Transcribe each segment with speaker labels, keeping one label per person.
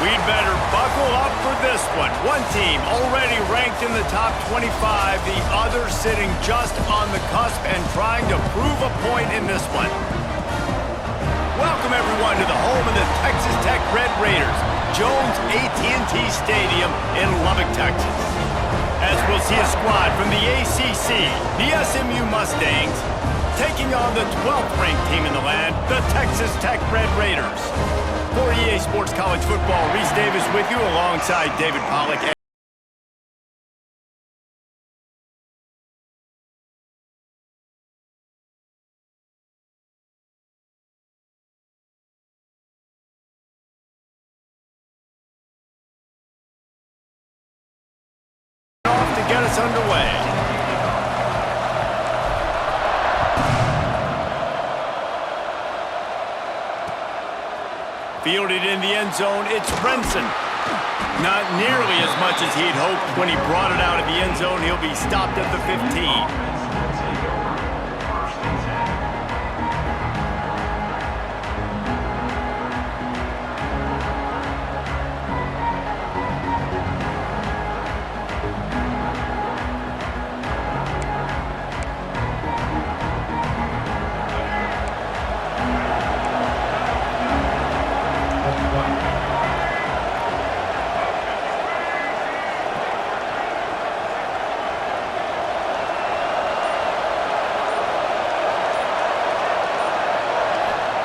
Speaker 1: We'd better buckle up for this one. One team already ranked in the top 25, the other sitting just on the cusp and trying to prove a point in this one. Welcome everyone to the home of the Texas Tech Red Raiders, Jones AT&T Stadium in Lubbock, Texas. As we'll see a squad from the ACC, the SMU Mustangs, taking on the 12th ranked team in the land, the Texas Tech Red Raiders. For EA Sports College Football, Reese Davis with you alongside David Pollack. Off to get us underway. Fielded in the end zone, it's Brenson. Not nearly as much as he'd hoped when he brought it out of the end zone. He'll be stopped at the 15.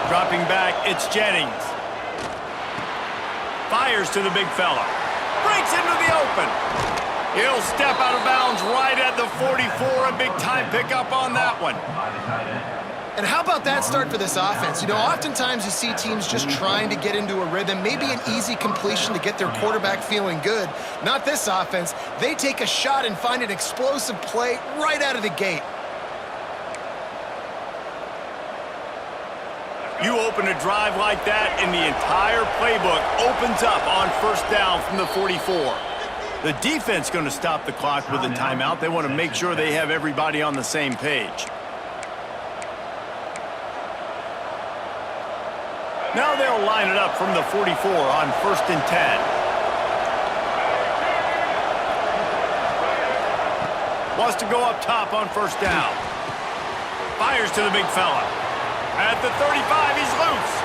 Speaker 1: Dropping back, it's Jennings. Fires to the big fella. Breaks into the open. He'll step out of bounds right at the 44. A big-time pickup on that one.
Speaker 2: And how about that start for this offense? You know, oftentimes you see teams just trying to get into a rhythm, maybe an easy completion to get their quarterback feeling good. Not this offense. They take a shot and find an explosive play right out of the gate.
Speaker 1: You open a drive like that, and the entire playbook opens up on first down from the 44. The defense going to stop the clock with a timeout. They want to make sure they have everybody on the same page. Now they'll line it up from the 44 on first and 10. Wants to go up top on first down. Fires to the big fella. At the 35, he's loose.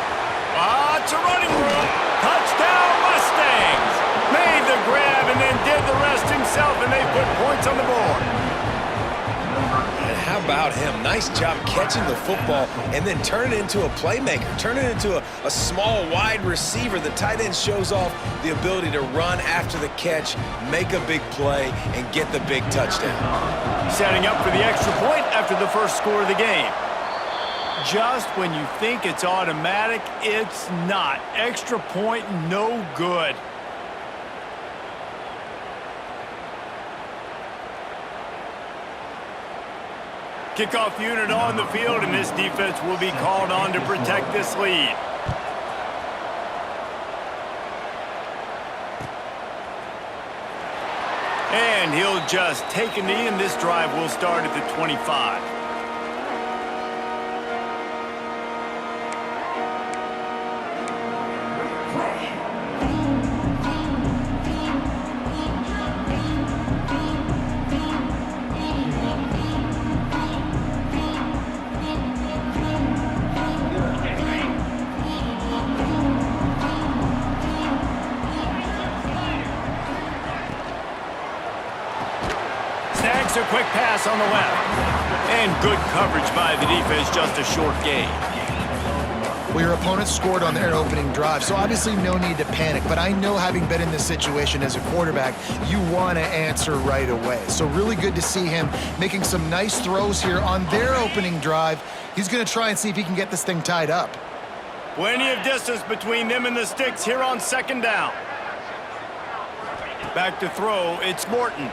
Speaker 1: It's a running room. Touchdown, Mustangs. Made the grab and then did the rest himself, and they put points on the board.
Speaker 3: And how about him? Nice job catching the football and then turn it into a playmaker. Turn it into a small, wide receiver. The tight end shows off the ability to run after the catch, make a big play, and get the big touchdown.
Speaker 1: Setting up for the extra point after the first score of the game. Just when you think it's automatic, it's not. Extra point, no good. Kickoff unit on the field, and this defense will be called on to protect this lead. And he'll just take a knee, and this drive will start at the 25. A quick pass on the left. And good coverage by the defense, just a short gain.
Speaker 2: Well, your opponent scored on their opening drive, so obviously no need to panic. But I know, having been in this situation as a quarterback, you want to answer right away. So really good to see him making some nice throws here on their opening drive. He's going to try and see if he can get this thing tied up.
Speaker 1: Plenty of distance between them and the sticks here on second down. Back to throw, it's Morton.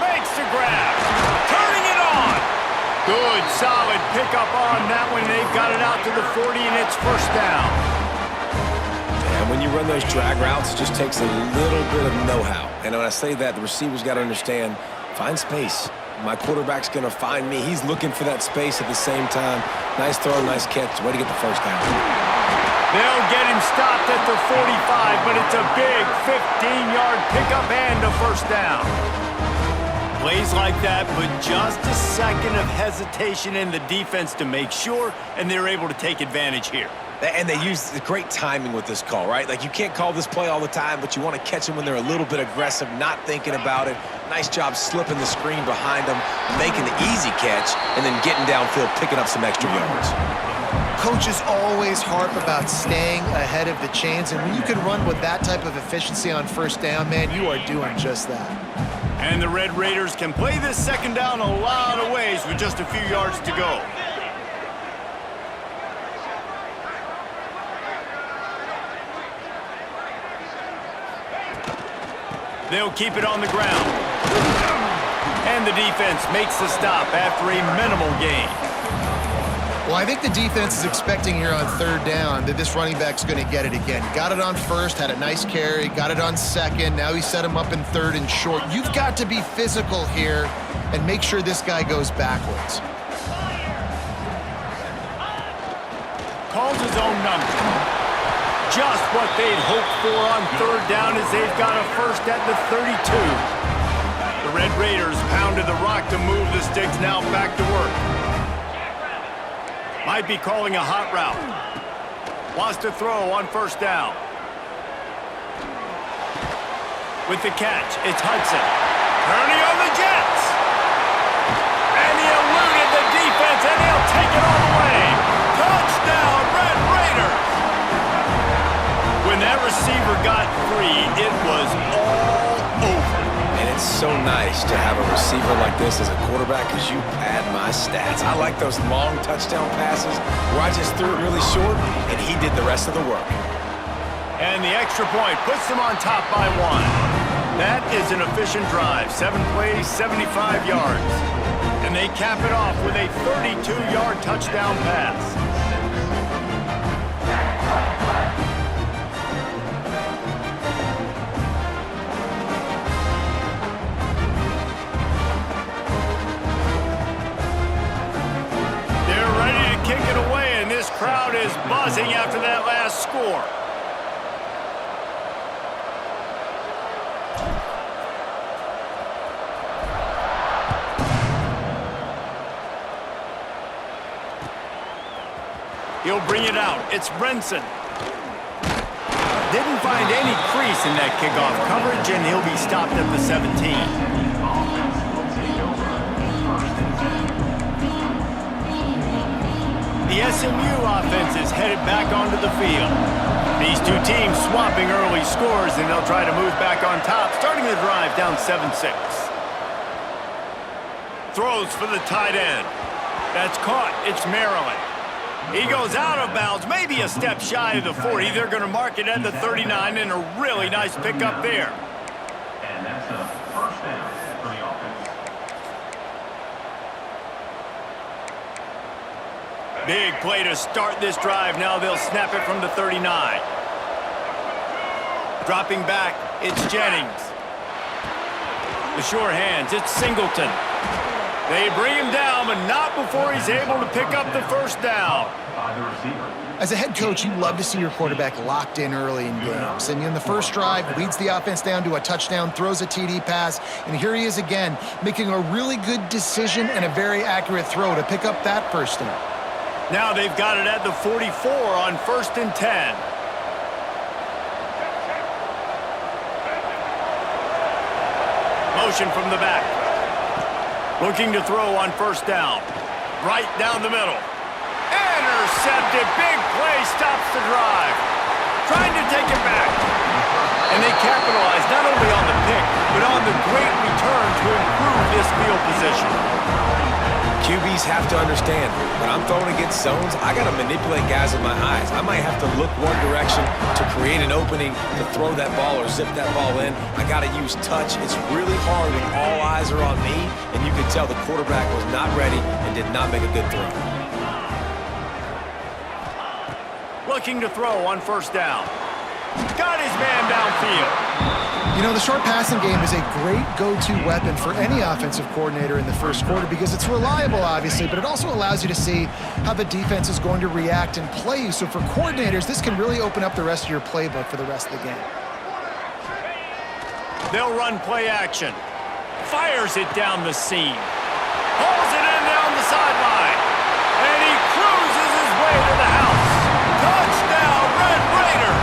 Speaker 1: Makes the grab, turning it on. Good, solid pickup on that one. They've got it out to the 40, and it's first down.
Speaker 3: And when you run those drag routes, it just takes a little bit of know-how. And when I say that, the receiver's got to understand, find space. My quarterback's going to find me. He's looking for that space at the same time. Nice throw, nice catch. Way to get the first down.
Speaker 1: They'll get him stopped at the 45, but it's a big 15-yard pickup and a first down. Plays like that put just a second of hesitation in the defense to make sure, and they're able to take advantage here.
Speaker 3: And they use great timing with this call, right? Like, you can't call this play all the time, but you want to catch them when they're a little bit aggressive, not thinking about it. Nice job slipping the screen behind them, making the easy catch, and then getting downfield, picking up some extra yards.
Speaker 2: Coaches always harp about staying ahead of the chains, and when you can run with that type of efficiency on first down, man, you are doing just that.
Speaker 1: And the Red Raiders can play this second down a lot of ways with just a few yards to go. They'll keep it on the ground. And the defense makes the stop after a minimal gain.
Speaker 2: Well, I think the defense is expecting here on third down that this running back's going to get it again. Got it on first, had a nice carry, got it on second. Now he set him up in third and short. You've got to be physical here and make sure this guy goes backwards.
Speaker 1: Calls his own number. Just what they'd hoped for on third down as they've got a first at the 32. The Red Raiders pounded the rock to move the sticks, now back to work. Might be calling a hot route. Wants to throw on first down. With the catch, it's Hudson. Turning on the Jets. And he eluded the defense, and he'll take it all the way. Touchdown, Red Raiders. When that receiver got free, it was all over.
Speaker 3: And it's so nice to have a receiver like this as a quarterback because you pad my stats. I like those long touchdown passes where I just threw it really short and he did the rest of the work.
Speaker 1: And the extra point puts them on top by one. That is an efficient drive. 7 plays, 75 yards. And they cap it off with a 32-yard touchdown pass. Kick it away, and this crowd is buzzing after that last score. He'll bring it out. It's Brenson. Didn't find any crease in that kickoff coverage, and he'll be stopped at the 17. The SMU offense is headed back onto the field. These two teams swapping early scores, and they'll try to move back on top, starting the drive down 7-6. Throws for the tight end. That's caught. It's Maryland. He goes out of bounds, maybe a step shy of the 40. They're going to mark it at the 39, and a really nice pickup there.
Speaker 4: And that's a first down for the offense.
Speaker 1: Big play to start this drive. Now they'll snap it from the 39. Dropping back, it's Jennings. The sure hands, it's Singleton. They bring him down, but not before he's able to pick up the first down.
Speaker 4: By the receiver.
Speaker 2: As a head coach, you love to see your quarterback locked in early in games. And in the first drive, leads the offense down to a touchdown, throws a TD pass, and here he is again, making a really good decision and a very accurate throw to pick up that first down.
Speaker 1: Now they've got it at the 44 on 1st and 10. Motion from the back. Looking to throw on first down. Right down the middle. Intercepted. Big play stops the drive. Trying to take it back. And they capitalize not only on the pick, but on the great return to improve this field position.
Speaker 3: QBs have to understand, when I'm throwing against zones, I got to manipulate guys with my eyes. I might have to look one direction to create an opening to throw that ball or zip that ball in. I got to use touch. It's really hard when all eyes are on me, and you can tell the quarterback was not ready and did not make a good throw.
Speaker 1: Looking to throw on first down. Got his man downfield.
Speaker 2: You know, the short passing game is a great go-to weapon for any offensive coordinator in the first quarter because it's reliable, obviously, but it also allows you to see how the defense is going to react and play. So for coordinators, this can really open up the rest of your playbook for the rest of the game.
Speaker 1: They'll run play action. Fires it down the seam. Hauls it in down the sideline. And he cruises his way to the house. Touchdown, Red Raiders!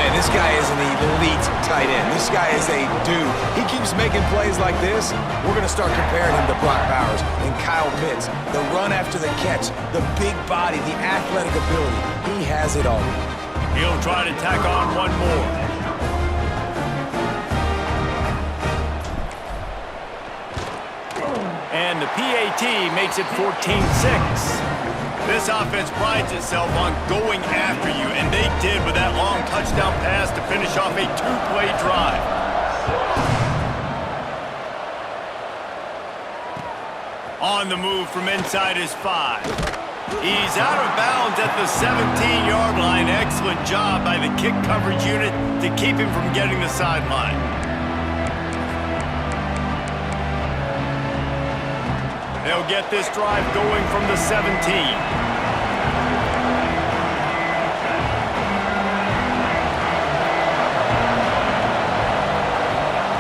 Speaker 3: Man, this guy is an elite tight end. This guy is a dude. He keeps making plays like this. We're going to start comparing him to Brock Bowers and Kyle Pitts. The run after the catch, the big body, the athletic ability. He has it all.
Speaker 1: He'll try to tack on one more. And the PAT makes it 14-6. This offense prides itself on going after you, and they did with that long touchdown pass to finish off a two-play drive. On the move from inside his 5. He's out of bounds at the 17-yard line. Excellent job by the kick coverage unit to keep him from getting the sideline. They'll get this drive going from the 17.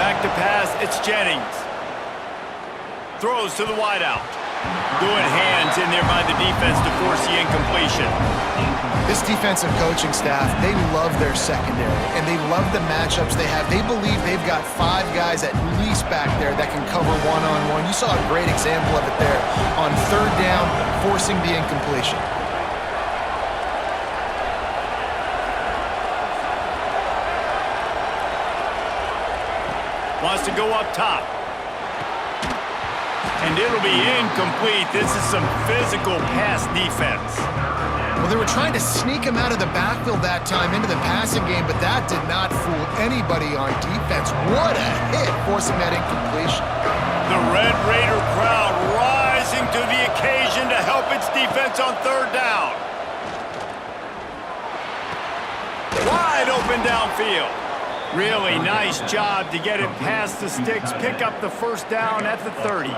Speaker 1: Back to pass, it's Jennings. Throws to the wideout. Good hands in there by the defense to force the incompletion.
Speaker 2: This defensive coaching staff, they love their secondary, and they love the matchups they have. They believe they've got 5 guys at least back there that can cover one-on-one. You saw a great example of it there on 3rd down, forcing the incompletion.
Speaker 1: Wants to go up top. And it'll be incomplete. This is some physical pass defense.
Speaker 2: Well, they were trying to sneak him out of the backfield that time into the passing game, but that did not fool anybody on defense. What a hit, forcing that incompletion.
Speaker 1: The Red Raider crowd rising to the occasion to help its defense on 3rd down. Wide open downfield. Really nice job to get it past the sticks, pick up the 1st down at the 30.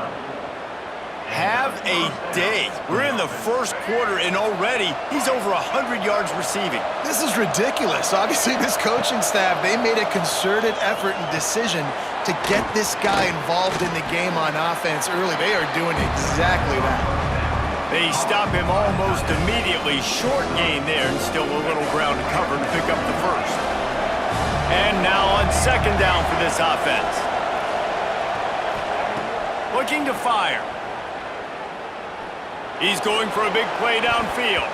Speaker 1: Have a day. We're in the first quarter, and already he's over 100 yards receiving.
Speaker 2: This is ridiculous. Obviously, this coaching staff, they made a concerted effort and decision to get this guy involved in the game on offense early. They are doing exactly that.
Speaker 1: They stop him almost immediately. Short gain there, and still a little ground to cover to pick up the 1st. And now on 2nd down for this offense. Looking to fire. He's going for a big play downfield.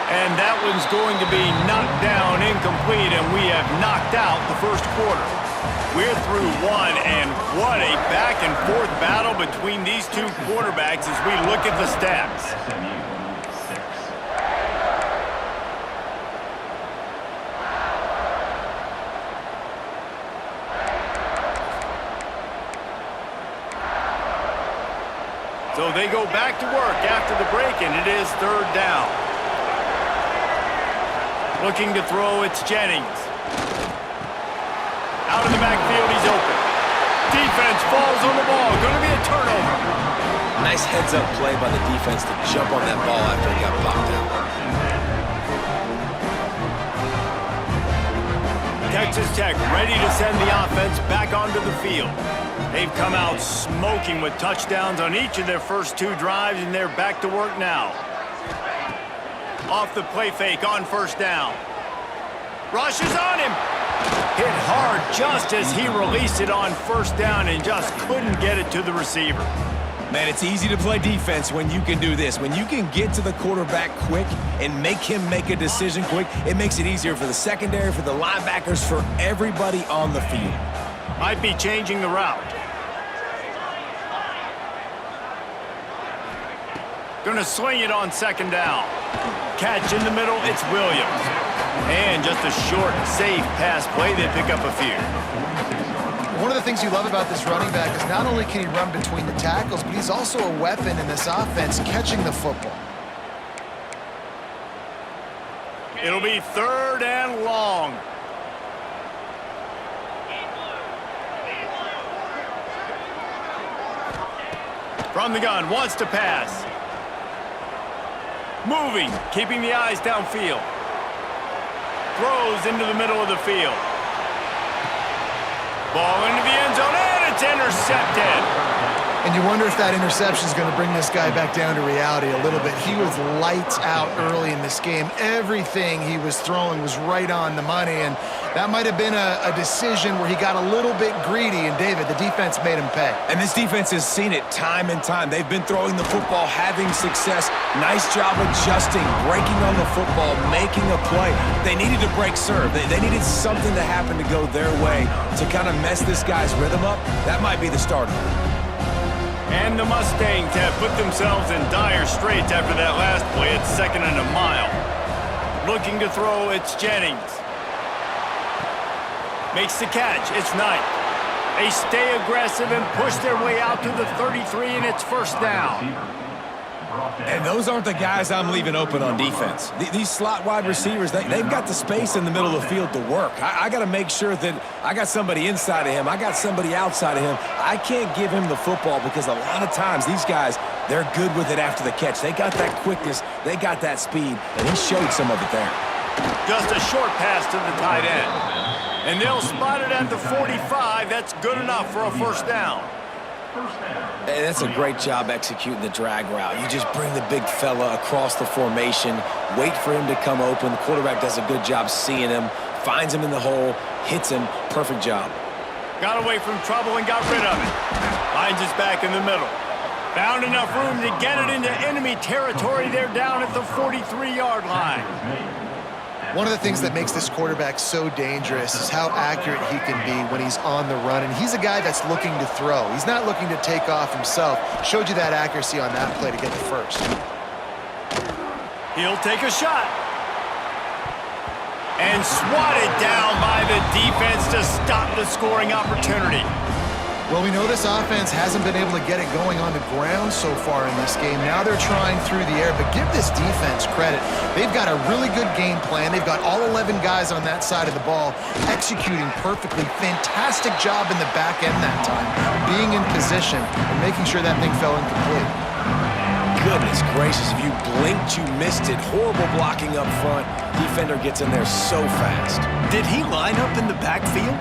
Speaker 1: And that one's going to be knocked down incomplete, and we have knocked out the 1st quarter. We're through 1, and what a back-and-forth battle between these two quarterbacks as we look at the stats.
Speaker 4: SMU 6.
Speaker 1: So they go back to work after the break, and it is 3rd down. Looking to throw, it's Jennings. Out of the backfield, he's open. Defense falls on the ball. Going to be a turnover.
Speaker 3: Nice heads-up play by the defense to jump on that ball after it got popped out.
Speaker 1: Texas Tech ready to send the offense back onto the field. They've come out smoking with touchdowns on each of their first 2 drives, and they're back to work now. Off the play fake on 1st down. Rush is on him. Hit hard just as he released it on 1st down and just couldn't get it to the receiver.
Speaker 3: Man, it's easy to play defense when you can do this. When you can get to the quarterback quick and make him make a decision quick, it makes it easier for the secondary, for the linebackers, for everybody on the field.
Speaker 1: Might be changing the route. Gonna swing it on 2nd down. Catch in the middle, it's Williams. And just a short, safe pass play, they pick up a few.
Speaker 2: One of the things you love about this running back is not only can he run between the tackles, but he's also a weapon in this offense catching the football.
Speaker 1: It'll be 3rd and long. From the gun, wants to pass. Moving, keeping the eyes downfield. Throws into the middle of the field. Ball into the end zone, and it's intercepted.
Speaker 2: And you wonder if that interception is going to bring this guy back down to reality a little bit. He was lights out early in this game. Everything he was throwing was right on the money, and that might have been a decision where he got a little bit greedy, and David, the defense made him pay.
Speaker 3: And this defense has seen it time and time. They've been throwing the football, having success. Nice job adjusting, breaking on the football, making a play. They needed to break serve. They needed something to happen to go their way to kind of mess this guy's rhythm up. That might be the start of it.
Speaker 1: And the Mustangs have put themselves in dire straits after that last play. It's 2nd and a mile. Looking to throw, it's Jennings. Makes the catch, it's Knight. They stay aggressive and push their way out to the 33, and it's 1st down.
Speaker 3: And those aren't the guys I'm leaving open on defense. These slot wide receivers, they've got the space in the middle of the field to work. I got to make sure that I got somebody inside of him. I got somebody outside of him. I can't give him the football because a lot of times these guys, they're good with it after the catch. They got that quickness. They got that speed, and he showed some of it there.
Speaker 1: Just a short pass to the tight end. And they'll spot it at the 45. That's good enough for a 1st down.
Speaker 3: Hey, that's a great job executing the drag route. You just bring the big fella across the formation, wait for him to come open. The quarterback does a good job seeing him, finds him in the hole, hits him. Perfect job.
Speaker 1: Got away from trouble and got rid of it. Finds us back in the middle. Found enough room to get it into enemy territory. They're down at the 43-yard line.
Speaker 2: One of the things that makes this quarterback so dangerous is how accurate he can be when he's on the run. And he's a guy that's looking to throw. He's not looking to take off himself. Showed you that accuracy on that play to get the 1st.
Speaker 1: He'll take a shot. And swatted down by the defense to stop the scoring opportunity.
Speaker 2: Well, we know this offense hasn't been able to get it going on the ground so far in this game. Now they're trying through the air, but give this defense credit. They've got a really good game plan. They've got all 11 guys on that side of the ball executing perfectly. Fantastic job in the back end that time, being in position and making sure that thing fell incomplete.
Speaker 3: Goodness gracious, if you blinked, you missed it. Horrible blocking up front. Defender gets in there so fast.
Speaker 1: Did he line up in the backfield?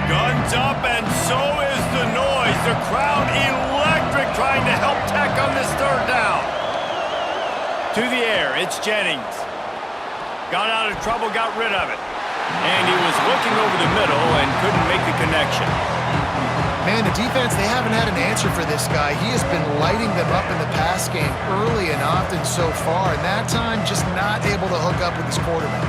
Speaker 1: Guns up, and so is the noise. The crowd electric trying to help Tech on this 3rd down. To the air, it's Jennings. Got out of trouble, got rid of it. And he was looking over the middle and couldn't make the connection.
Speaker 2: Man, the defense, they haven't had an answer for this guy. He has been lighting them up in the pass game early and often so far, and that time just not able to hook up with his quarterback.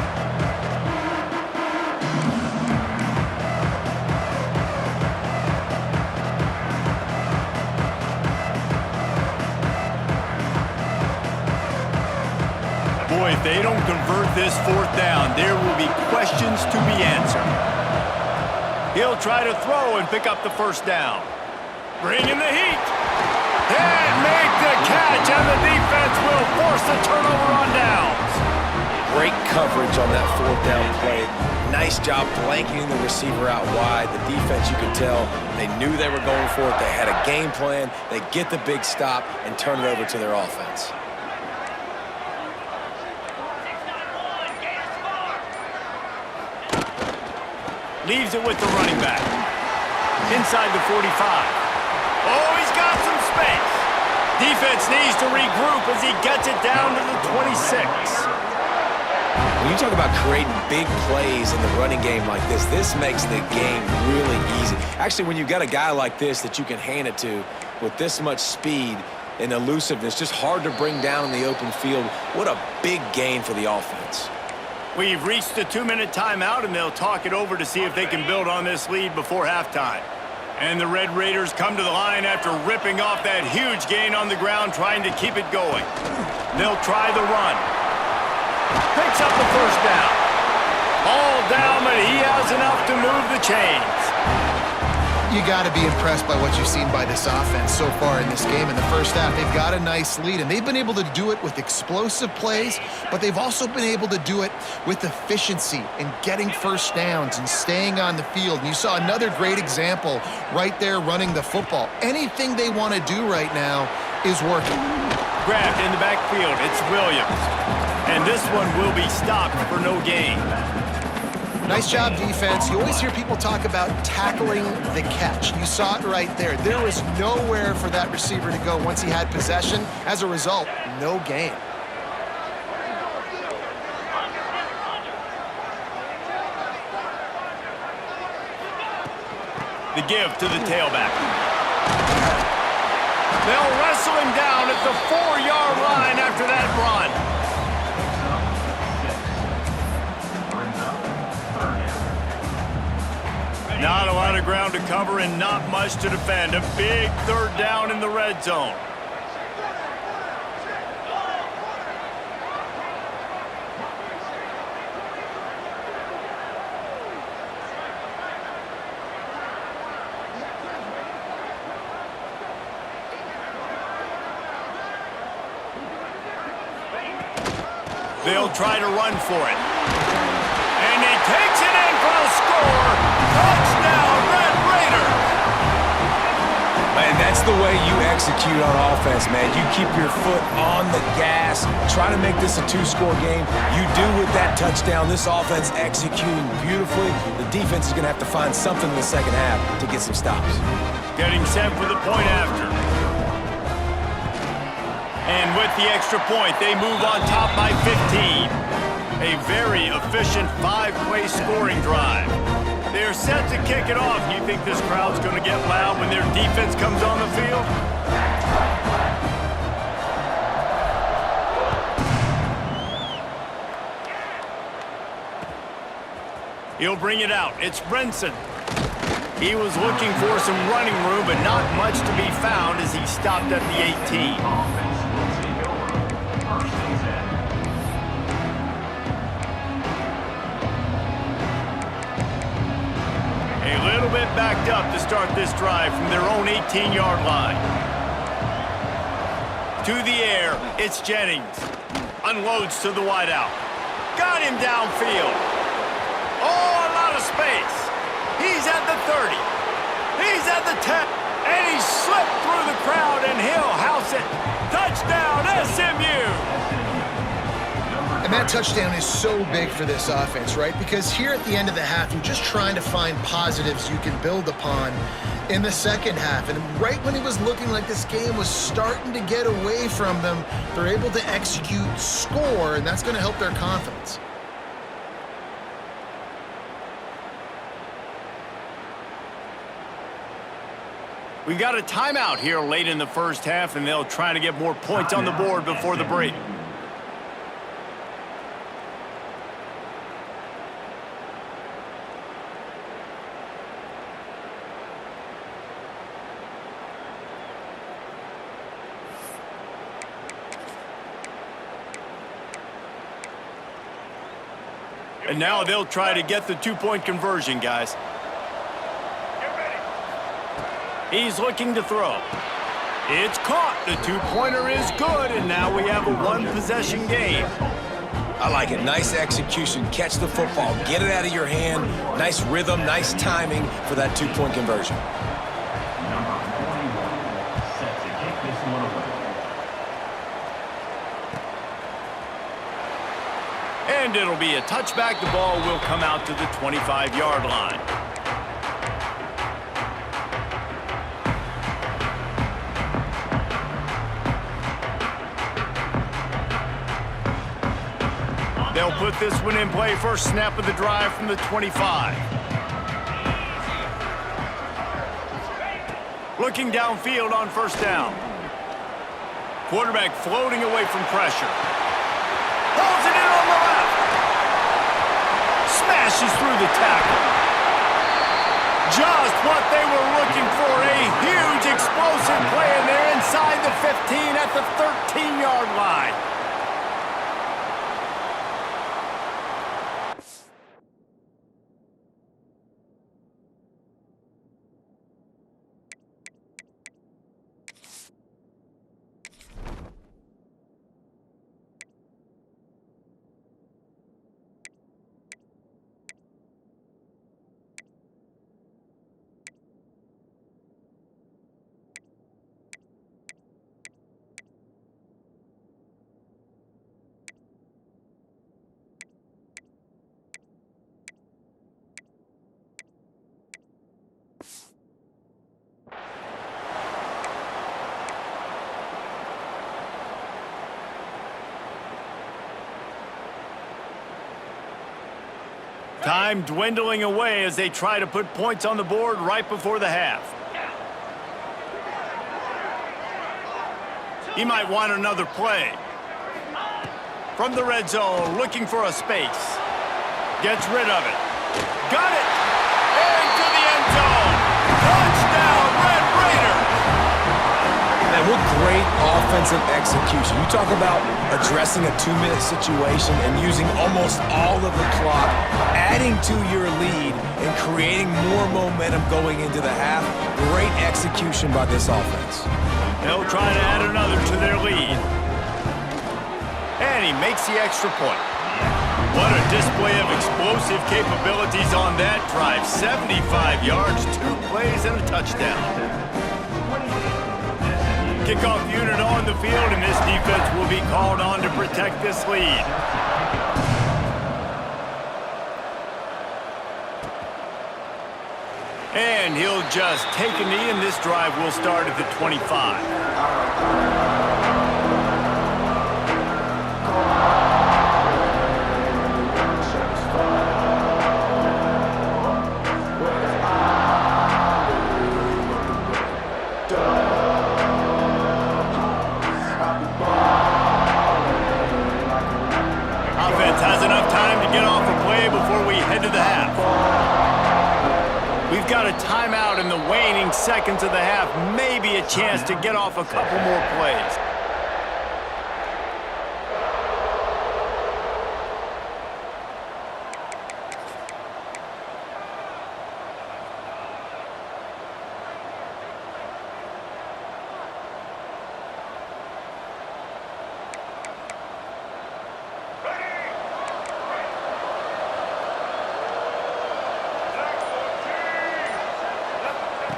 Speaker 1: Boy, if they don't convert this 4th down, there will be questions to be answered. He'll try to throw and pick up the 1st down. Bring in the heat. And make the catch, and the defense will force a turnover on downs.
Speaker 3: Great coverage on that 4th down play. Nice job blanketing the receiver out wide. The defense, you could tell, they knew they were going for it. They had a game plan. They get the big stop and turn it over to their offense.
Speaker 1: Leaves it with the running back. Inside the 45. Oh, he's got some space. Defense needs to regroup as he gets it down to the 26.
Speaker 3: When you talk about creating big plays in the running game like this makes the game really easy. Actually, when you've got a guy like this that you can hand it to with this much speed and elusiveness, just hard to bring down in the open field, what a big gain for the offense.
Speaker 1: We've reached the 2-minute timeout, and they'll talk it over to see if they can build on this lead before halftime. And the Red Raiders come to the line after ripping off that huge gain on the ground, trying to keep it going. They'll try the run. Picks up the 1st down. All down, but he has enough to move the chains.
Speaker 2: You got to be impressed by what you've seen by this offense so far in this game. In the first half, they've got a nice lead, and they've been able to do it with explosive plays, but they've also been able to do it with efficiency and getting first downs and staying on the field. And you saw another great example right there running the football. Anything they want to do right now is working.
Speaker 1: Grabbed in the backfield, it's Williams. And this one will be stopped for no gain.
Speaker 2: Nice job, defense. You always hear people talk about tackling the catch. You saw it right there. There was nowhere for that receiver to go once he had possession. As a result, no gain.
Speaker 1: The give to the tailback. They'll wrestle him down at the 4-yard line after that run. Not a lot of ground to cover and not much to defend. A big third down in the red zone. They'll try to run for it. And he takes it in for the score. Touchdown, Red Raiders!
Speaker 3: Man, that's the way you execute on offense, man. You keep your foot on the gas, try to make this a two-score game. You do with that touchdown. This offense executing beautifully. The defense is going to have to find something in the second half to get some stops.
Speaker 1: Getting set for the point after. And with the extra point, they move on top by 15. A very efficient 5-play scoring drive. They're set to kick it off. You think this crowd's going to get loud when their defense comes on the field? He'll bring it out. It's Brinson. He was looking for some running room, but not much to be found as he stopped at the 18. Bit backed up to start this drive from their own 18-yard line. To the air, it's Jennings. Unloads to the wideout. Got him downfield. Oh, a lot of space. He's at the 30. He's at the 10. And he slipped through the crowd, and he'll house it. Touchdown, SMU!
Speaker 2: And that touchdown is so big for this offense, right? Because here at the end of the half, you're just trying to find positives you can build upon in the second half. And right when it was looking like this game was starting to get away from them, they're able to execute, score, and that's going to help their confidence.
Speaker 1: We got a timeout here late in the first half, and they'll try to get more points on the board before the break. And now they'll try to get the two-point conversion, guys. He's looking to throw. It's caught. The two-pointer is good, and now we have a one-possession game.
Speaker 3: I like it. Nice execution. Catch the football. Get it out of your hand. Nice rhythm, nice timing for that two-point conversion.
Speaker 4: Number 41 set to kick this one away.
Speaker 1: And it'll be a touchback. The ball will come out to the 25-yard line. They'll put this one in play. First snap of the drive from the 25. Looking downfield on first down. Quarterback floating away from pressure. Pulls it in on the left. Smashes through the tackle. Just what they were looking for. A huge explosive play, and they're inside the 15 at the 13-yard line. Time dwindling away as they try to put points on the board right before the half. He might want another play. From the red zone, looking for a space. Gets rid of it. Got it! Into the end zone! Touchdown, Red Raiders!
Speaker 3: Man, what great offensive execution. You talk about addressing a 2-minute situation and using almost all of the clock, adding to your lead and creating more momentum going into the half. Great execution by this offense.
Speaker 1: They'll try to add another to their lead. And he makes the extra point. What a display of explosive capabilities on that drive. 75 yards, 2 plays, and a touchdown. Kickoff unit on the field, and this defense will be called on to protect this lead. And he'll just take a knee, and this drive will start at the 25. Offense has enough time to get off a play before we head to the half. We've got a timeout in the waning seconds of the half. Maybe a chance to get off a couple more plays.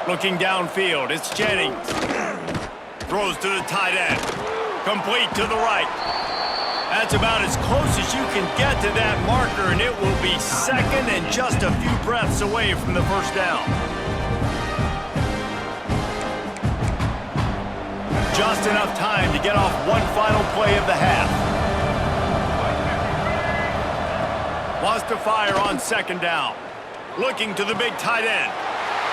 Speaker 1: Looking downfield, it's Jennings. Throws to the tight end. Complete to the right. That's about as close as you can get to that marker, and it will be second and just a few breaths away from the first down. Just enough time to get off one final play of the half. Wants to fire on second down. Looking to the big tight end.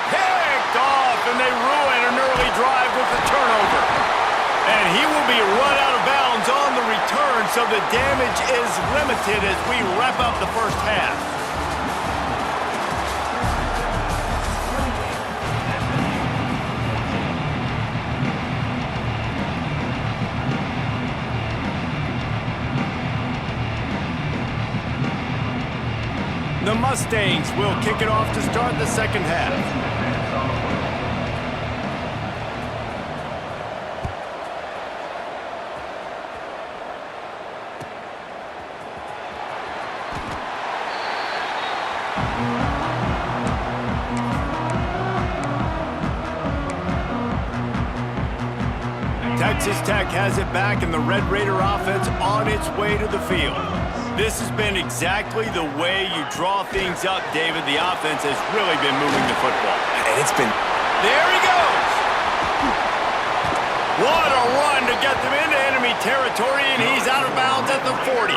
Speaker 1: Picked off, and they ruin an early drive with the turnover. And he will be run out of bounds on the return, so the damage is limited as we wrap up the first half. The Mustangs will kick it off to start the second half. Texas Tech has it back, and the Red Raider offense on its way to the field. This has been exactly the way you draw things up, David. The offense has really been moving the football.
Speaker 3: And it's been...
Speaker 1: There he goes! What a run to get them into enemy territory, and he's out of bounds at the 40.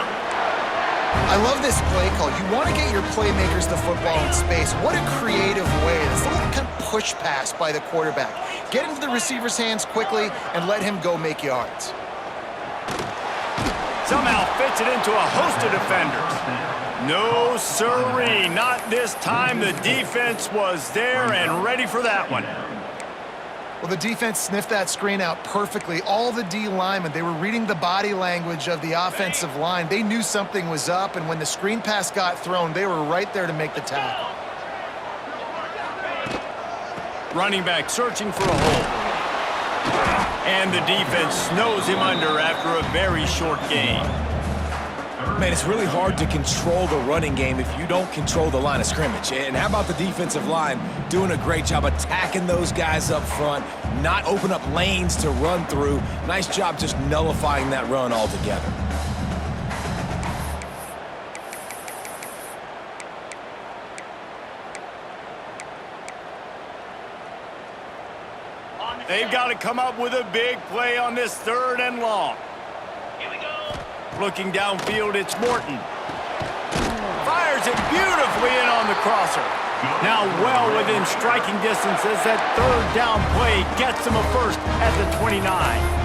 Speaker 2: I love this play call. You want to get your playmakers the football in space. What a creative way. This little kind of push pass by the quarterback. Get into the receiver's hands quickly and let him go make yards.
Speaker 1: Somehow fits it into a host of defenders. No siree, not this time. The defense was there and ready for that one.
Speaker 2: Well, the defense sniffed that screen out perfectly. All the D linemen, they were reading the body language of the offensive line. They knew something was up, and when the screen pass got thrown, they were right there to make the tackle.
Speaker 1: Running back searching for a hole. And the defense snows him under after a very short gain.
Speaker 3: Man, it's really hard to control the running game if you don't control the line of scrimmage. And how about the defensive line doing a great job attacking those guys up front, not open up lanes to run through. Nice job just nullifying that run altogether.
Speaker 1: They've got to come up with a big play on this 3rd and long. Here we go. Looking downfield, it's Morton. Fires fires it beautifully in on the crosser. Now well within striking distance as that third down play gets them a first at the 29.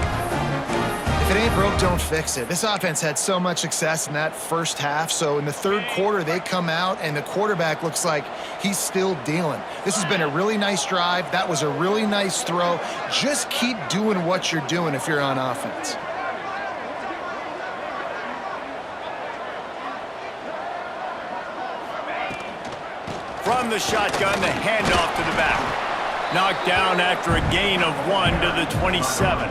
Speaker 2: If it ain't broke, don't fix it. This offense had so much success in that first half, so in the third quarter, they come out, and the quarterback looks like he's still dealing. This has been a really nice drive. That was a really nice throw. Just keep doing what you're doing if you're on offense.
Speaker 1: From the shotgun, the handoff to the back. Knocked down after a gain of 1 to the 27.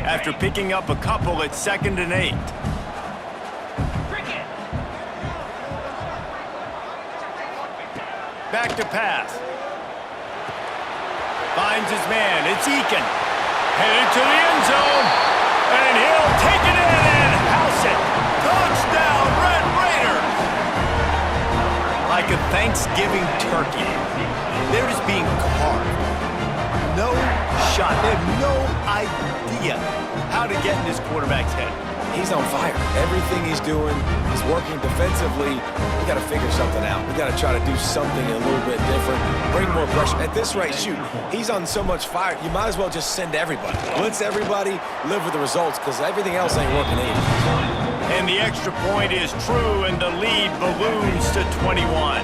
Speaker 1: After picking up a couple at 2nd and 8. Back to pass. Finds his man. It's Eakin. Headed to the end zone. And he'll take it in and house it. Touchdown, Red Raiders. Like a Thanksgiving turkey. They're just being carved. No shot. They have no idea how to get in this quarterback's head.
Speaker 3: He's on fire. Everything he's doing is working defensively. We got to figure something out. We got to try to do something a little bit different. Bring more pressure. At this rate, shoot, he's on so much fire, you might as well just send everybody. Blitz everybody, live with the results, because everything else ain't working either.
Speaker 1: And the extra point is true, and the lead balloons to 21.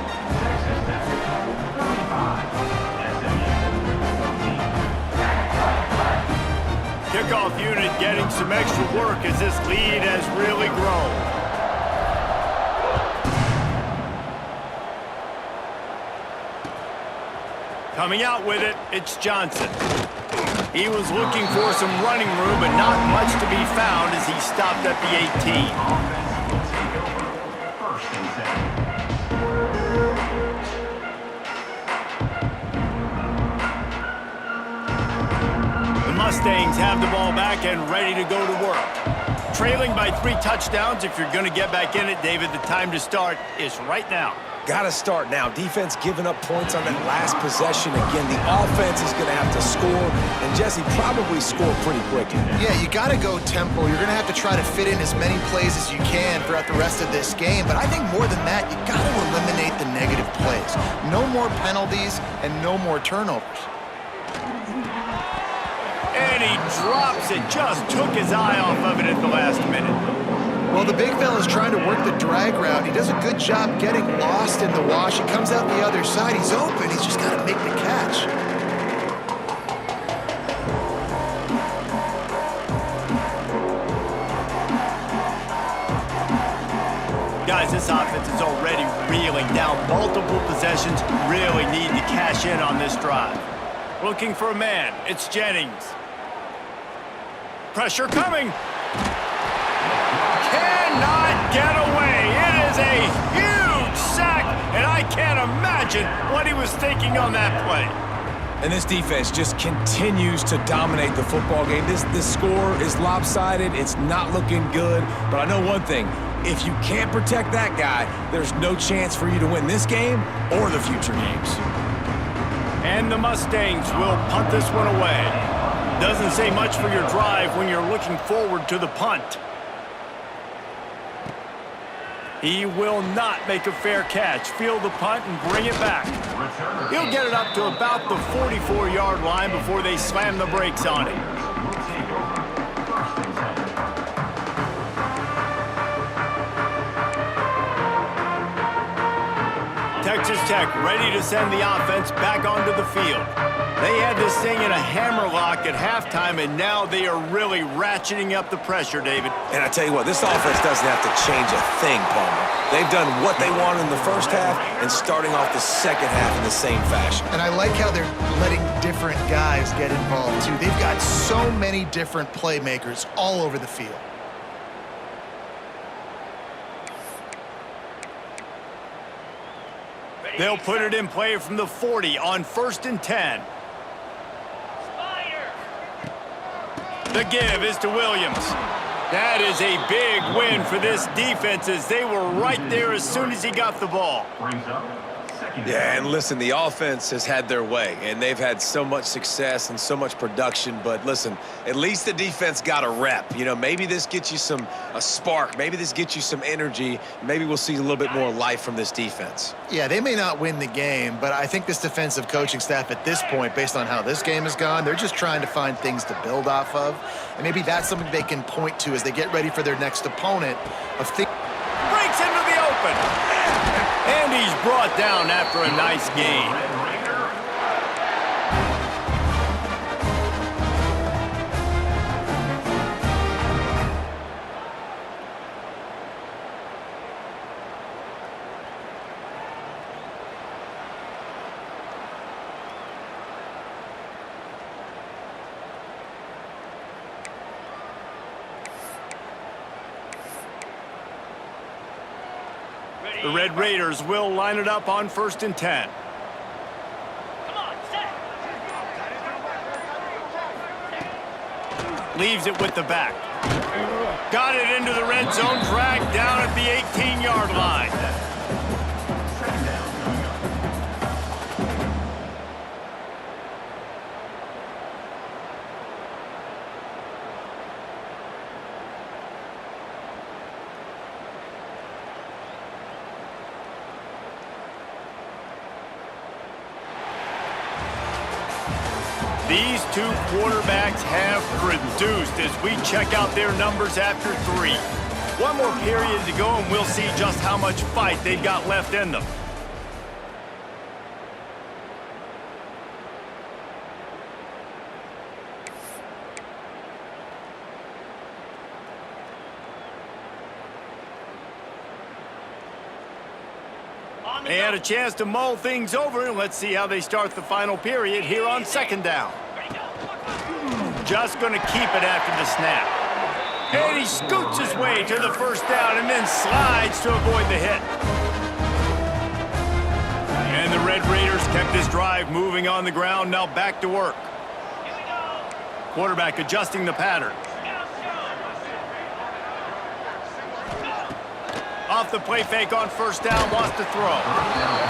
Speaker 1: Kickoff unit getting some extra work as this lead has really grown. Coming out with it, it's Johnson. He was looking for some running room, but not much to be found as he stopped at the 18.
Speaker 4: First and 10.
Speaker 1: Mustangs have the ball back and ready to go to work. Trailing by 3 touchdowns. If you're going to get back in it, David, the time to start is right now.
Speaker 3: Got to start now. Defense giving up points on that last possession. Again, the offense is going to have to score, and Jesse probably score pretty quickly.
Speaker 2: Yeah, you got to go tempo. You're going to have to try to fit in as many plays as you can throughout the rest of this game. But I think more than that, you got to eliminate the negative plays. No more penalties and no more turnovers.
Speaker 1: And he drops it. Just took his eye off of it at the last minute.
Speaker 2: Well, the big fella's trying to work the drag route. He does a good job getting lost in the wash. He comes out the other side. He's open. He's just got to make the catch.
Speaker 1: Guys, this offense is already reeling down. Multiple possessions, really need to cash in on this drive. Looking for a man. It's Jennings. Pressure coming. Cannot get away. It is a huge sack, and I can't imagine what he was thinking on that play.
Speaker 3: And this defense just continues to dominate the football game. This score is lopsided. It's not looking good. But I know one thing. If you can't protect that guy, there's no chance for you to win this game or the future games.
Speaker 1: And the Mustangs will punt this one away. Doesn't say much for your drive when you're looking forward to the punt. He will not make a fair catch. Field the punt and bring it back. He'll get it up to about the 44-yard line before they slam the brakes on it. Texas Tech ready to send the offense back onto the field. They had this thing in a hammerlock at halftime, and now they are really ratcheting up the pressure, David.
Speaker 3: And I tell you what, this offense doesn't have to change a thing, Palmer. They've done what they wanted in the first half and starting off the second half in the same fashion.
Speaker 2: And I like how they're letting different guys get involved, too. They've got so many different playmakers all over the field.
Speaker 1: They'll put it in play from the 40 on 1st and 10. The give is to Williams. That is a big win for this defense as they were right there as soon as he got the ball.
Speaker 4: Brings up
Speaker 3: Yeah, and listen, the offense has had their way, and they've had so much success and so much production. But listen, at least the defense got a rep. You know, maybe this gets you a spark. Maybe this gets you some energy. Maybe we'll see a little bit more life from this defense.
Speaker 2: Yeah, they may not win the game, but I think this defensive coaching staff at this point, based on how this game has gone, they're just trying to find things to build off of. And maybe that's something they can point to as they get ready for their next opponent.
Speaker 1: Breaks into the open. And he's brought down after a nice gain. The Red Raiders will line it up on 1st and 10. Leaves it with the back. Got it into the red zone, dragged down at the 18-yard line. These two quarterbacks have produced as we check out their numbers after 3. One more period to go, and we'll see just how much fight they've got left in them. They had a chance to mull things over, and let's see how they start the final period here on 2nd down. Just going to keep it after the snap. And he scoots his way to the 1st down and then slides to avoid the hit. And the Red Raiders kept this drive moving on the ground, now back to work. Quarterback adjusting the pattern. Off the play fake on 1st down, wants to throw.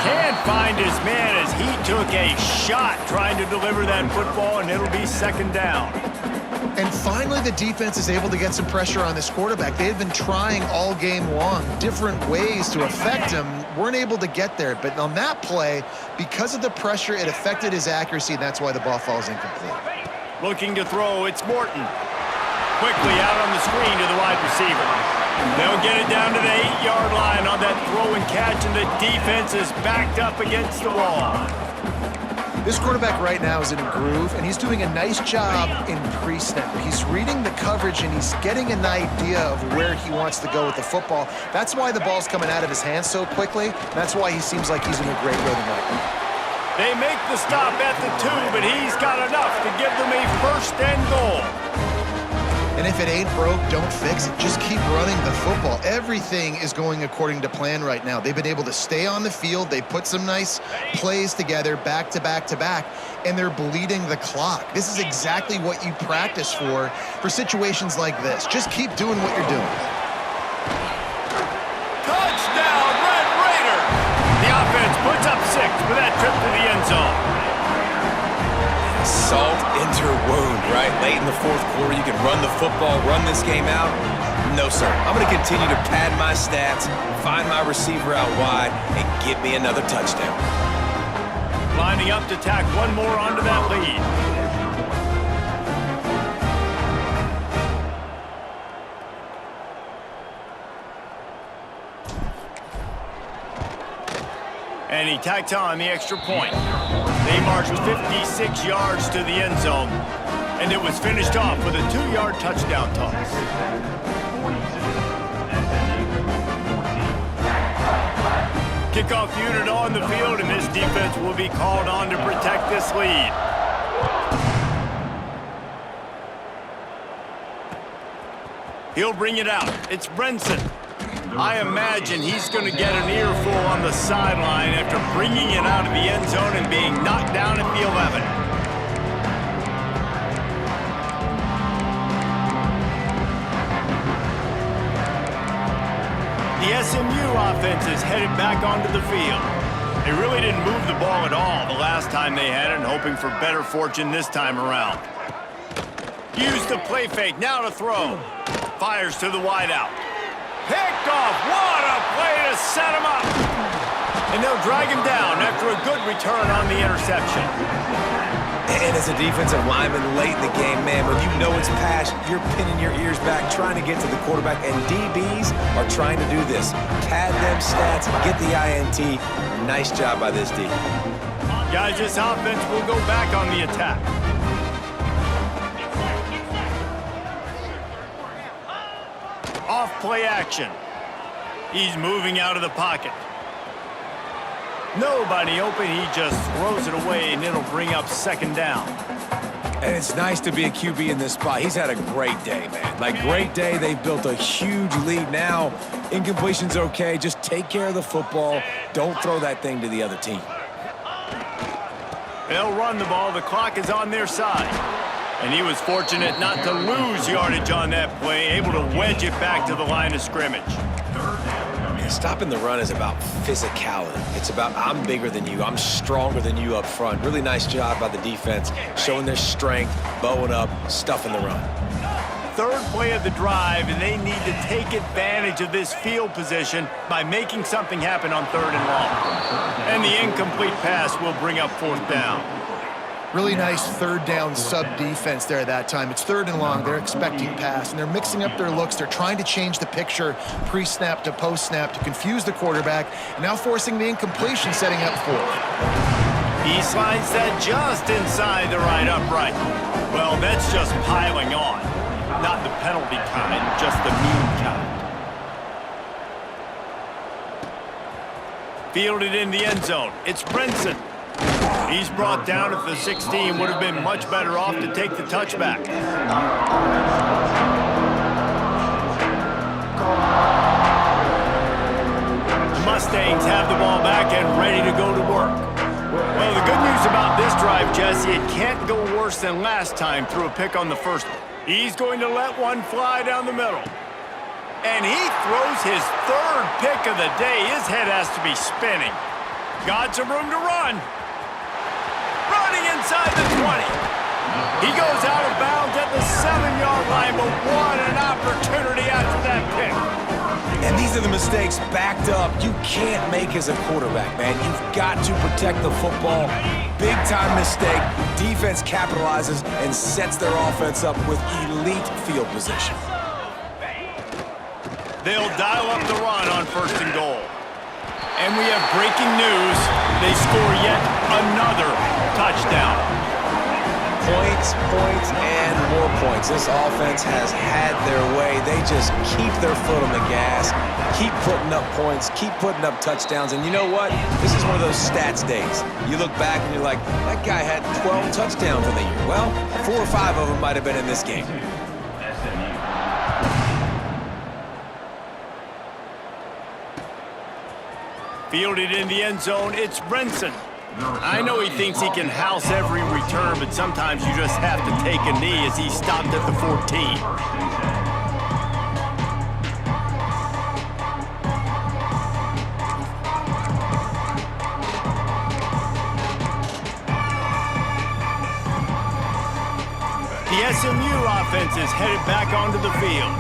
Speaker 1: Can't find his man as he took a shot trying to deliver that football, and it'll be 2nd down.
Speaker 2: And finally, the defense is able to get some pressure on this quarterback. They had been trying all game long different ways to affect him. Weren't able to get there. But on that play, because of the pressure, it affected his accuracy, and that's why the ball falls incomplete.
Speaker 1: Looking to throw, it's Morton. Quickly out on the screen to the wide receiver. They'll get it down to the 8-yard line on that throw and catch, and the defense is backed up against the wall.
Speaker 2: This quarterback right now is in a groove, and he's doing a nice job in pre-snap. He's reading the coverage, and he's getting an idea of where he wants to go with the football. That's why the ball's coming out of his hands so quickly. That's why he seems like he's in a great rhythm right now.
Speaker 1: They make the stop at the 2, but he's got enough to give them a 1st and goal.
Speaker 2: And if it ain't broke, don't fix it. Just keep running the football. Everything is going according to plan right now. They've been able to stay on the field. They put some nice plays together back to back to back, and they're bleeding the clock. This is exactly what you practice for situations like this. Just keep doing what you're doing.
Speaker 1: Touchdown, Red Raiders! The offense puts up 6 with that trip to the end zone.
Speaker 3: Salt into her wound, right? Late in the 4th quarter, you can run the football, run this game out. No, sir. I'm going to continue to pad my stats, find my receiver out wide, and get me another touchdown.
Speaker 1: Lining up to tack one more onto that lead. And he tacked on the extra point. They marched 56 yards to the end zone, and it was finished off with a 2-yard touchdown toss. Kickoff unit on the field, and this defense will be called on to protect this lead. He'll bring it out. It's Brenson. I imagine he's going to get an earful on the sideline after bringing it out of the end zone and being knocked down at the 11. The SMU offense is headed back onto the field. They really didn't move the ball at all the last time they had it, and hoping for better fortune this time around. Use the play fake, now to throw. Fires to the wideout. Picked off, what a play to set him up! And they'll drag him down after a good return on the interception.
Speaker 3: And as a defensive lineman late in the game, man, when you know it's pass, you're pinning your ears back, trying to get to the quarterback, and DBs are trying to do this. Pad them stats, get the INT. Nice job by this D.
Speaker 1: Guys, this offense will go back on the attack. Off play action. He's moving out of the pocket. Nobody open, he just throws it away, and it'll bring up second down.
Speaker 3: And it's nice to be a QB in this spot. He's had a great day, man. Like, great day. They've built a huge lead now. Incompletion's okay. Just take care of the football. Don't throw that thing to the other team.
Speaker 1: They'll run the ball. The clock is on their side. And he was fortunate not to lose yardage on that play, able to wedge it back to the line of scrimmage.
Speaker 3: Stopping the run is about physicality. It's about I'm bigger than you, I'm stronger than you up front. Really nice job by the defense, showing their strength, bowing up, stuffing the run.
Speaker 1: Third play of the drive, and they need to take advantage of this field position by making something happen on 3rd and long. And the incomplete pass will bring up 4th down.
Speaker 2: Really nice 3rd down sub-defense there that time. It's 3rd and long. They're expecting pass, and they're mixing up their looks. They're trying to change the picture pre-snap to post-snap to confuse the quarterback, and now forcing the incompletion, setting up 4th.
Speaker 1: He slides that just inside the right upright. Well, that's just piling on. Not the penalty kind, just the mean kind. Fielded in the end zone. It's Brinson. He's brought down at the 16. Would have been much better off to take the touchback. The Mustangs have the ball back and ready to go to work. Well, the good news about this drive, Jesse, it can't go worse than last time through a pick on the first one. He's going to let one fly down the middle. And he throws his 3rd pick of the day. His head has to be spinning. Got some room to run. Running inside the 20. He goes out of bounds at the 7-yard line, but what an opportunity after that pick.
Speaker 3: And these are the mistakes backed up you can't make as a quarterback, man. You've got to protect the football. Big-time mistake. Defense capitalizes and sets their offense up with elite field position.
Speaker 1: They'll dial up the run on 1st and goal. And we have breaking news. They score yet another touchdown.
Speaker 3: Points, points, and more points. This offense has had their way. They just keep their foot on the gas, keep putting up points, keep putting up touchdowns. And you know what? This is one of those stats days. You look back and you're like, that guy had 12 touchdowns in the year. Well, 4 or 5 of them might have been in this game.
Speaker 1: Fielded in the end zone, it's Brinson. I know he thinks he can house every return, but sometimes you just have to take a knee as he stopped at the 14. The SMU offense is headed back onto the field.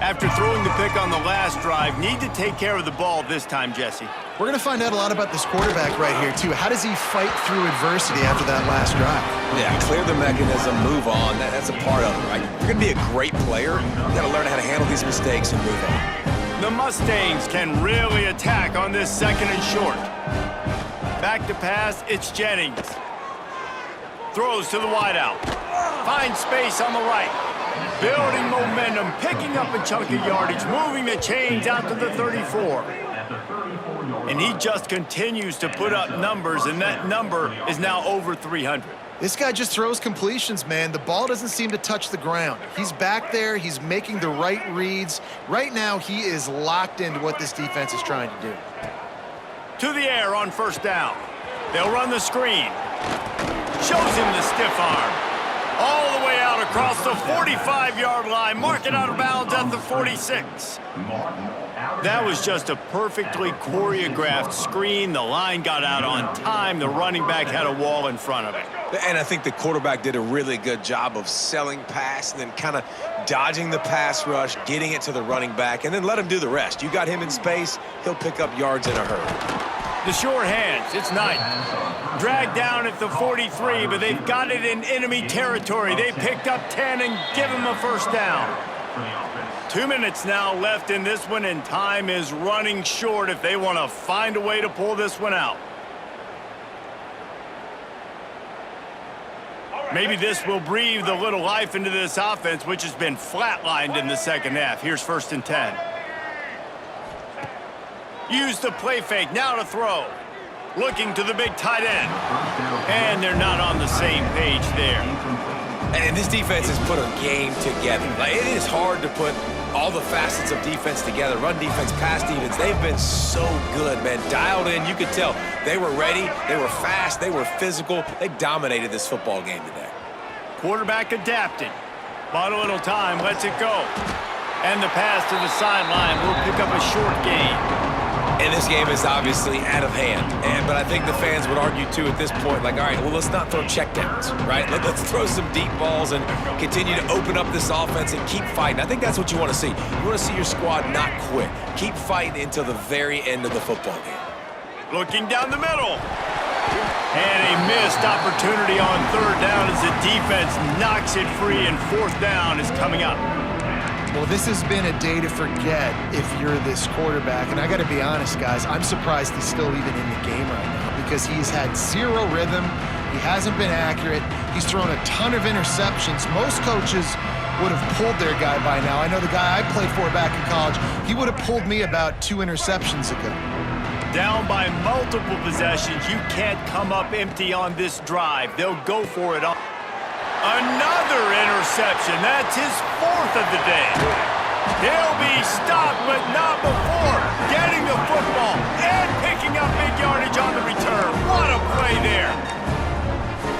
Speaker 1: After throwing the pick on the last drive, need to take care of the ball this time, Jesse.
Speaker 2: We're going to find out a lot about this quarterback right here, too. How does he fight through adversity after that last drive?
Speaker 3: Yeah, clear the mechanism, move on. That's a part of it, right? If you're going to be a great player, you got to learn how to handle these mistakes and move on.
Speaker 1: The Mustangs can really attack on this 2nd and short. Back to pass, it's Jennings. Throws to the wideout. Finds space on the right. Building momentum, picking up a chunk of yardage, moving the chains out to the 34. And he just continues to put up numbers, and that number is now over 300.
Speaker 2: This guy just throws completions, man. The ball doesn't seem to touch the ground. He's back there. He's making the right reads. Right now, he is locked into what this defense is trying to do.
Speaker 1: To the air on 1st down. They'll run the screen. Shows him the stiff arm. All the way out across the 45-yard line. Mark it out of bounds at the 46. That was just a perfectly choreographed screen. The line got out on time. The running back had a wall in front of it.
Speaker 3: And I think the quarterback did a really good job of selling pass and then kind of dodging the pass rush, getting it to the running back, and then let him do the rest. You got him in space, he'll pick up yards in a hurry.
Speaker 1: The sure hands, it's Knight. Dragged down at the 43, but they've got it in enemy territory. They picked up 10 and give him a first down. 2 minutes now left in this one, and time is running short if they want to find a way to pull this one out. Maybe this will breathe a little life into this offense, which has been flatlined in the second half. Here's 1st and 10. Use the play fake, now to throw. Looking to the big tight end. And they're not on the same page there.
Speaker 3: And this defense has put a game together. Like, it is hard to put all the facets of defense together. Run defense, pass defense. They've been so good, man. Dialed in. You could tell they were ready. They were fast. They were physical. They dominated this football game today.
Speaker 1: Quarterback adapted. Bought a little time. Lets it go. And the pass to the sideline will pick up a short gain.
Speaker 3: And this game is obviously out of hand. But I think the fans would argue, too, at this point, like, all right, well, let's not throw checkdowns, right? Let's throw some deep balls and continue to open up this offense and keep fighting. I think that's what you want to see. You want to see your squad not quit. Keep fighting until the very end of the football game.
Speaker 1: Looking down the middle. And a missed opportunity on 3rd down as the defense knocks it free, and 4th down is coming up.
Speaker 2: Well, this has been a day to forget if you're this quarterback. And I got to be honest, guys, I'm surprised he's still even in the game right now because he's had zero rhythm. He hasn't been accurate. He's thrown a ton of interceptions. Most coaches would have pulled their guy by now. I know the guy I played for back in college, he would have pulled me about 2 interceptions ago.
Speaker 1: Down by multiple possessions. You can't come up empty on this drive. They'll go for it all. Another interception. That's his 4th of the day. He'll be stopped, but not before getting the football and picking up big yardage on the return. What a play there.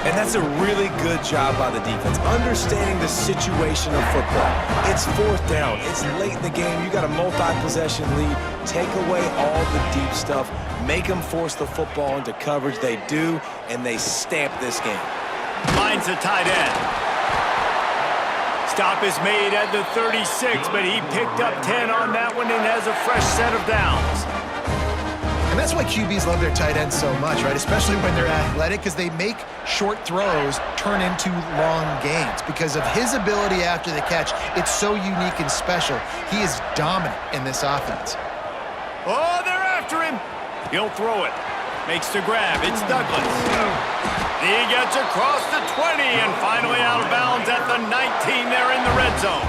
Speaker 3: And that's a really good job by the defense, understanding the situation of football. It's 4th down. It's late in the game. You got a multi-possession lead. Take away all the deep stuff. Make them force the football into coverage. They do, and they stamp this game.
Speaker 1: Finds the tight end. Stop is made at the 36, but he picked up 10 on that one and has a fresh set of downs.
Speaker 2: And that's why QBs love their tight ends so much, right? Especially when they're athletic, because they make short throws turn into long gains. Because of his ability after the catch, it's so unique and special. He is dominant in this offense.
Speaker 1: Oh, they're after him. He'll throw it. Makes the grab. It's Douglas. He gets across the 20 and finally out of bounds at the 19 there in the red zone.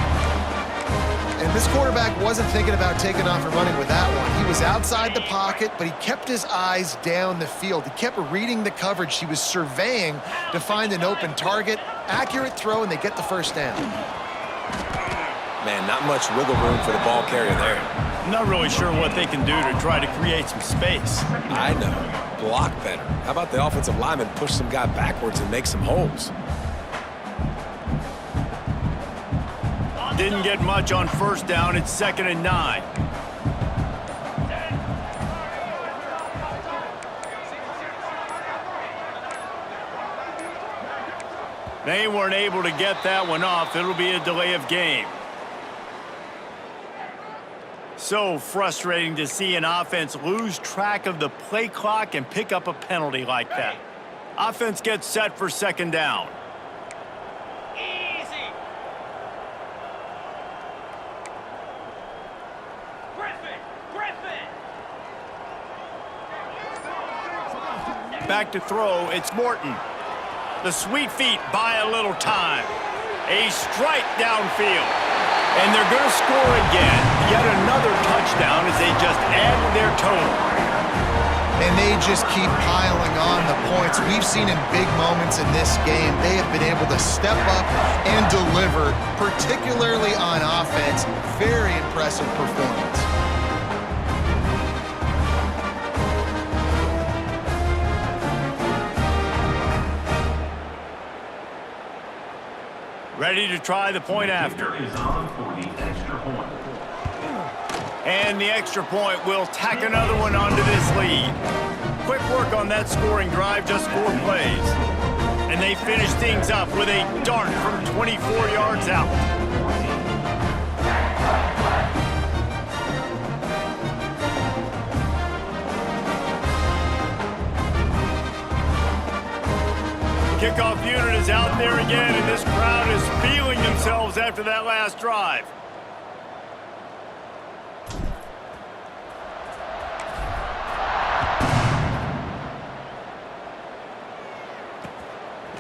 Speaker 2: And this quarterback wasn't thinking about taking off and running with that one. He was outside the pocket, but he kept his eyes down the field. He kept reading the coverage. He was surveying to find an open target. Accurate throw, and they get the first down.
Speaker 3: Man, not much wiggle room for the ball carrier there.
Speaker 1: I'm not really sure what they can do to try to create some space.
Speaker 3: I know. Block better. How about the offensive lineman push some guy backwards and make some holes?
Speaker 1: Didn't get much on 1st down. It's 2nd and 9. They weren't able to get that one off. It'll be a delay of game. So frustrating to see an offense lose track of the play clock and pick up a penalty like that. Offense gets set for 2nd down.
Speaker 5: Easy. Griffin.
Speaker 1: Back to throw, it's Morton. The sweet feet buy a little time. A strike downfield. And they're going to score again. Yet another touchdown as they just add to their total.
Speaker 2: And they just keep piling on the points. We've seen in big moments in this game, they have been able to step up and deliver, particularly on offense. Very impressive performance.
Speaker 1: Ready to try the point after.
Speaker 4: Is on for the extra point.
Speaker 1: And the extra point will tack another one onto this lead. Quick work on that scoring drive, just 4 plays. And they finish things up with a dart from 24 yards out. Kickoff unit is out there again, and this crowd is feeling themselves after that last drive.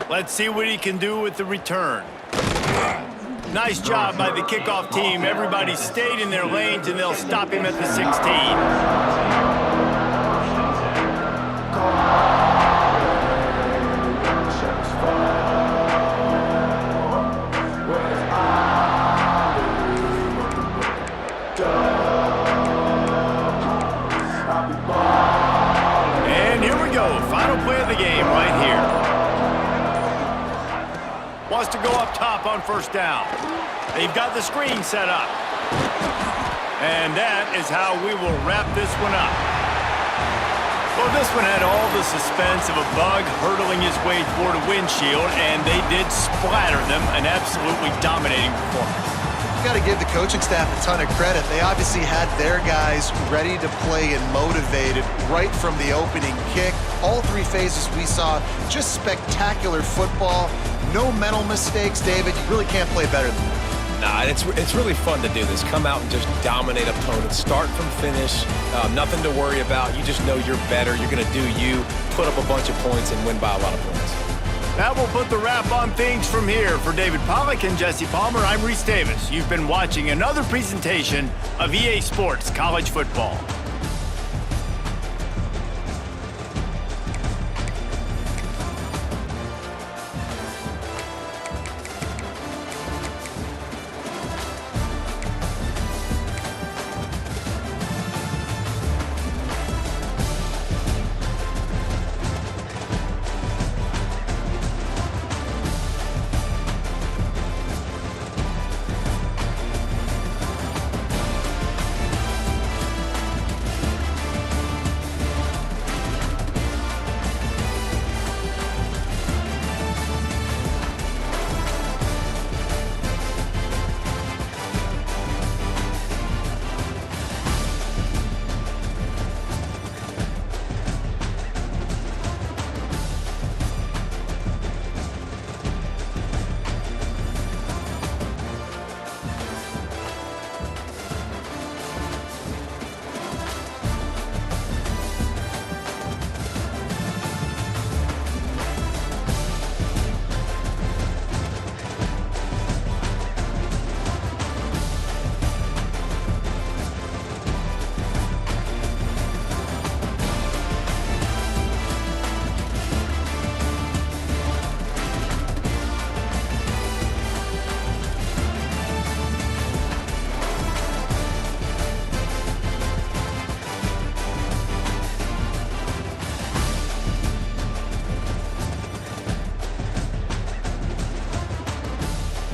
Speaker 1: Let's see what he can do with the return. Nice job by the kickoff team. Everybody stayed in their lanes, and they'll stop him at the 16. And here we go, final play of the game right here. Wants to go up top on first down. They've got the screen set up. And that is how we will wrap this one up. Well, this one had all the suspense of a bug hurtling his way toward a windshield, and they did splatter them, an absolutely dominating performance.
Speaker 2: Got to give the coaching staff a ton of credit. They obviously had their guys ready to play and motivated right from the opening kick. All 3 phases we saw just spectacular football. No mental mistakes, David. You really can't play better than that.
Speaker 3: Nah, it's really fun to do this. Come out and just dominate opponents. Start from finish. Nothing to worry about. You just know you're better. You're going to do you, put up a bunch of points, and win by a lot of points.
Speaker 1: That will put the wrap on things from here. For David Pollack and Jesse Palmer, I'm Reese Davis. You've been watching another presentation of EA Sports College Football.